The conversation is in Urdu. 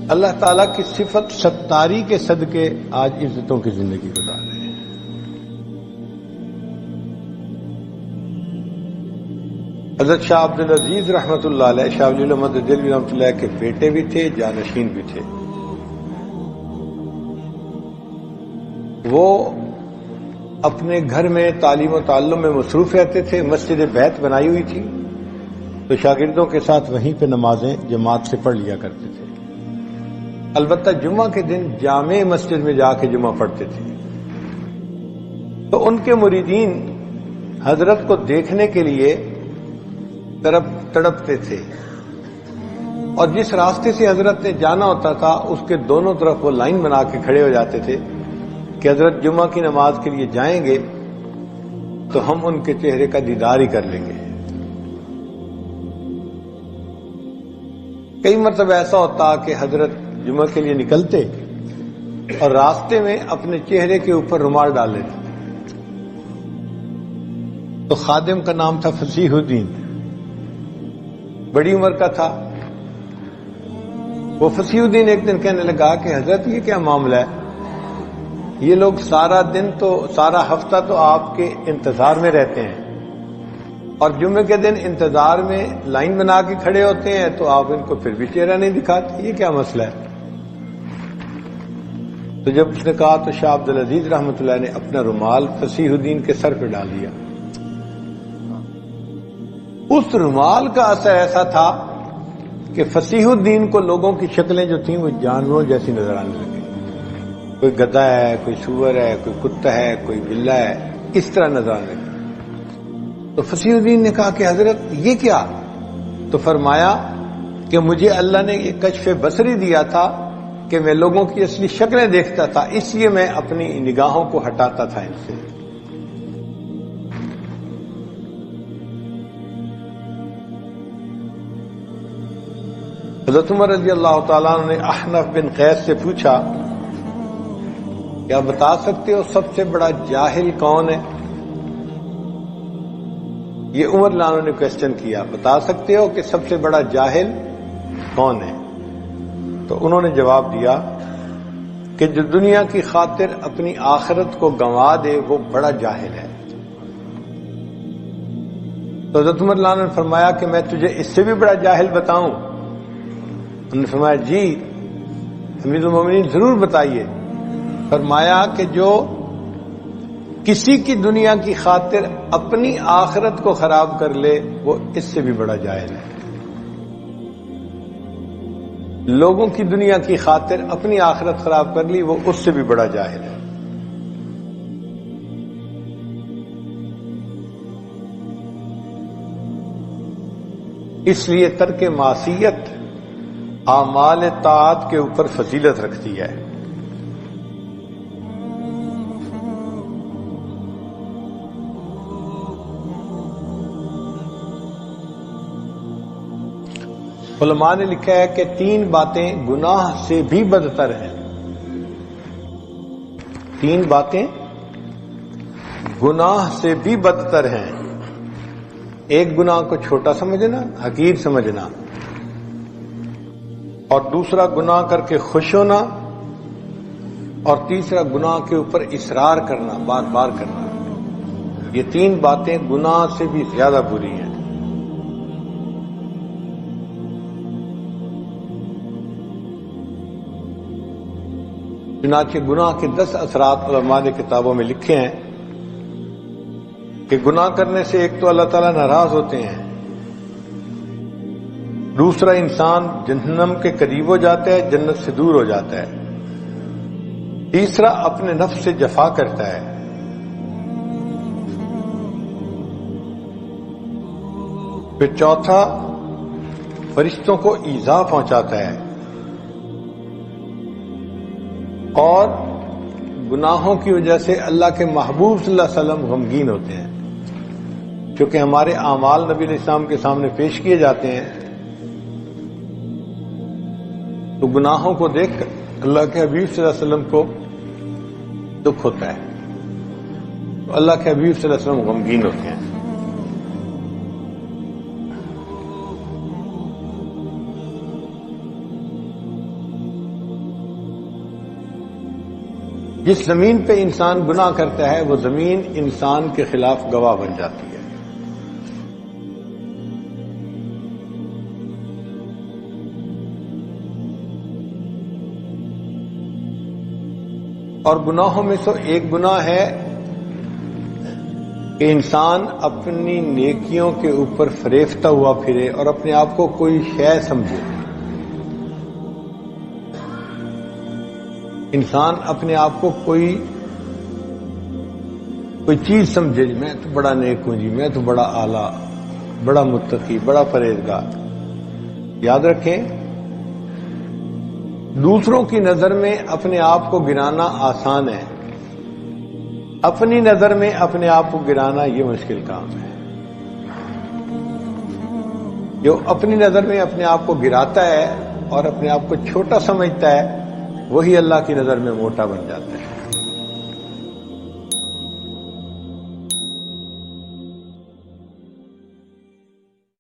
اللہ تعالیٰ کی صفت ستاری کے صدقے آج عزتوں کی زندگی گزار رہے ہیں۔ حضرت شاہ عبدالعزیز رحمۃ اللہ علیہ، شاہ ولی اللہ محمد دہلوی رحمۃ اللہ کے بیٹے بھی تھے، جانشین بھی تھے۔ وہ اپنے گھر میں تعلیم و تعلم میں مصروف رہتے تھے، مسجد بیت بنائی ہوئی تھی تو شاگردوں کے ساتھ وہیں پہ نمازیں جماعت سے پڑھ لیا کرتے تھے۔ البتہ جمعہ کے دن جامع مسجد میں جا کے جمعہ پڑھتے تھے۔ تو ان کے مریدین حضرت کو دیکھنے کے لیے تڑپتے تھے، اور جس راستے سے حضرت نے جانا ہوتا تھا اس کے دونوں طرف وہ لائن بنا کے کھڑے ہو جاتے تھے کہ حضرت جمعہ کی نماز کے لیے جائیں گے تو ہم ان کے چہرے کا دیدار ہی کر لیں گے۔ کئی مرتبہ ایسا ہوتا کہ حضرت جمعہ کے لیے نکلتے اور راستے میں اپنے چہرے کے اوپر رومال ڈال لیتے۔ تو خادم کا نام تھا فصیح الدین، بڑی عمر کا تھا۔ وہ فصیح الدین ایک دن کہنے لگا کہ حضرت یہ کیا معاملہ ہے، یہ لوگ سارا ہفتہ تو آپ کے انتظار میں رہتے ہیں اور جمعے کے دن انتظار میں لائن بنا کے کھڑے ہوتے ہیں تو آپ ان کو پھر بھی چہرہ نہیں دکھاتے، یہ کیا مسئلہ ہے؟ تو جب اس نے کہا تو شاہ عبدالعزیز رحمۃ اللہ نے اپنا رومال فصیح الدین کے سر پہ ڈال دیا۔ اس رومال کا اثر ایسا تھا کہ فصیح الدین کو لوگوں کی شکلیں جو تھیں وہ جانوروں جیسی نظر آنے لگی۔ کوئی گدھا ہے، کوئی سور ہے، کوئی کتا ہے، کوئی بلا ہے، اس طرح نظر آنے لگی۔ تو فصیح الدین نے کہا کہ حضرت یہ کیا؟ تو فرمایا کہ مجھے اللہ نے یہ کشف بصری دیا تھا کہ میں لوگوں کی اصلی شکلیں دیکھتا تھا، اس لیے میں اپنی نگاہوں کو ہٹاتا تھا ان سے۔ حضرت عمر رضی اللہ تعالیٰ عنہ نے احنف بن قیس سے پوچھا، کیا بتا سکتے ہو سب سے بڑا جاہل کون ہے؟ یہ عمر رضی اللہ عنہ نے کوشچن کیا، بتا سکتے ہو کہ سب سے بڑا جاہل کون ہے؟ تو انہوں نے جواب دیا کہ جو دنیا کی خاطر اپنی آخرت کو گنوا دے وہ بڑا جاہل ہے۔ تو حضرت عمر رضی اللہ عنہ نے فرمایا کہ میں تجھے اس سے بھی بڑا جاہل بتاؤں؟ انہوں نے فرمایا جی امیر المومنین ضرور بتائیے۔ فرمایا کہ جو کسی کی دنیا کی خاطر اپنی آخرت کو خراب کر لے وہ اس سے بھی بڑا جاہل ہے۔ لوگوں کی دنیا کی خاطر اپنی آخرت خراب کر لی وہ اس سے بھی بڑا جاہل ہے۔ اس لیے ترک معصیت اعمال طاعت کے اوپر فضیلت رکھتی ہے۔ علماء نے لکھا ہے کہ 3 باتیں گناہ سے بھی بدتر ہیں۔ 3 باتیں گناہ سے بھی بدتر ہیں۔ ایک گناہ کو چھوٹا سمجھنا، حقیر سمجھنا، اور دوسرا گناہ کر کے خوش ہونا، اور تیسرا گناہ کے اوپر اصرار کرنا، بار بار کرنا۔ یہ 3 باتیں گناہ سے بھی زیادہ بری ہیں۔ چنانچہ گناہ کے 10 اثرات علماء نے کتابوں میں لکھے ہیں کہ گناہ کرنے سے ایک تو اللہ تعالیٰ ناراض ہوتے ہیں، دوسرا انسان جہنم کے قریب ہو جاتا ہے، جنت سے دور ہو جاتا ہے، تیسرا اپنے نفس سے جفا کرتا ہے، پھر چوتھا فرشتوں کو ایذا پہنچاتا ہے، اور گناہوں کی وجہ سے اللہ کے محبوب صلی اللہ علیہ وسلم غمگین ہوتے ہیں۔ کیونکہ ہمارے اعمال نبی علیہ السلام کے سامنے پیش کیے جاتے ہیں تو گناہوں کو دیکھ کر اللہ کے حبیب صلی اللہ علیہ وسلم کو دکھ ہوتا ہے، تو اللہ کے حبیب صلی اللہ علیہ وسلم غمگین ہوتے ہیں۔ جس زمین پہ انسان گناہ کرتا ہے وہ زمین انسان کے خلاف گواہ بن جاتی ہے. اور گناہوں میں سے ایک گناہ ہے کہ انسان اپنی نیکیوں کے اوپر فریفتہ ہوا پھرے اور اپنے آپ کو کوئی شے سمجھے. انسان اپنے آپ کو کوئی چیز سمجھے، جی میں تو بڑا نیک ہوں، جی میں تو بڑا اعلیٰ، بڑا متقی، بڑا پرہیزگار. یاد رکھیں، دوسروں کی نظر میں اپنے آپ کو گرانا آسان ہے، اپنی نظر میں اپنے آپ کو گرانا یہ مشکل کام ہے. جو اپنی نظر میں اپنے آپ کو گراتا ہے اور اپنے آپ کو چھوٹا سمجھتا ہے وہی اللہ کی نظر میں موٹا بن جاتا ہے.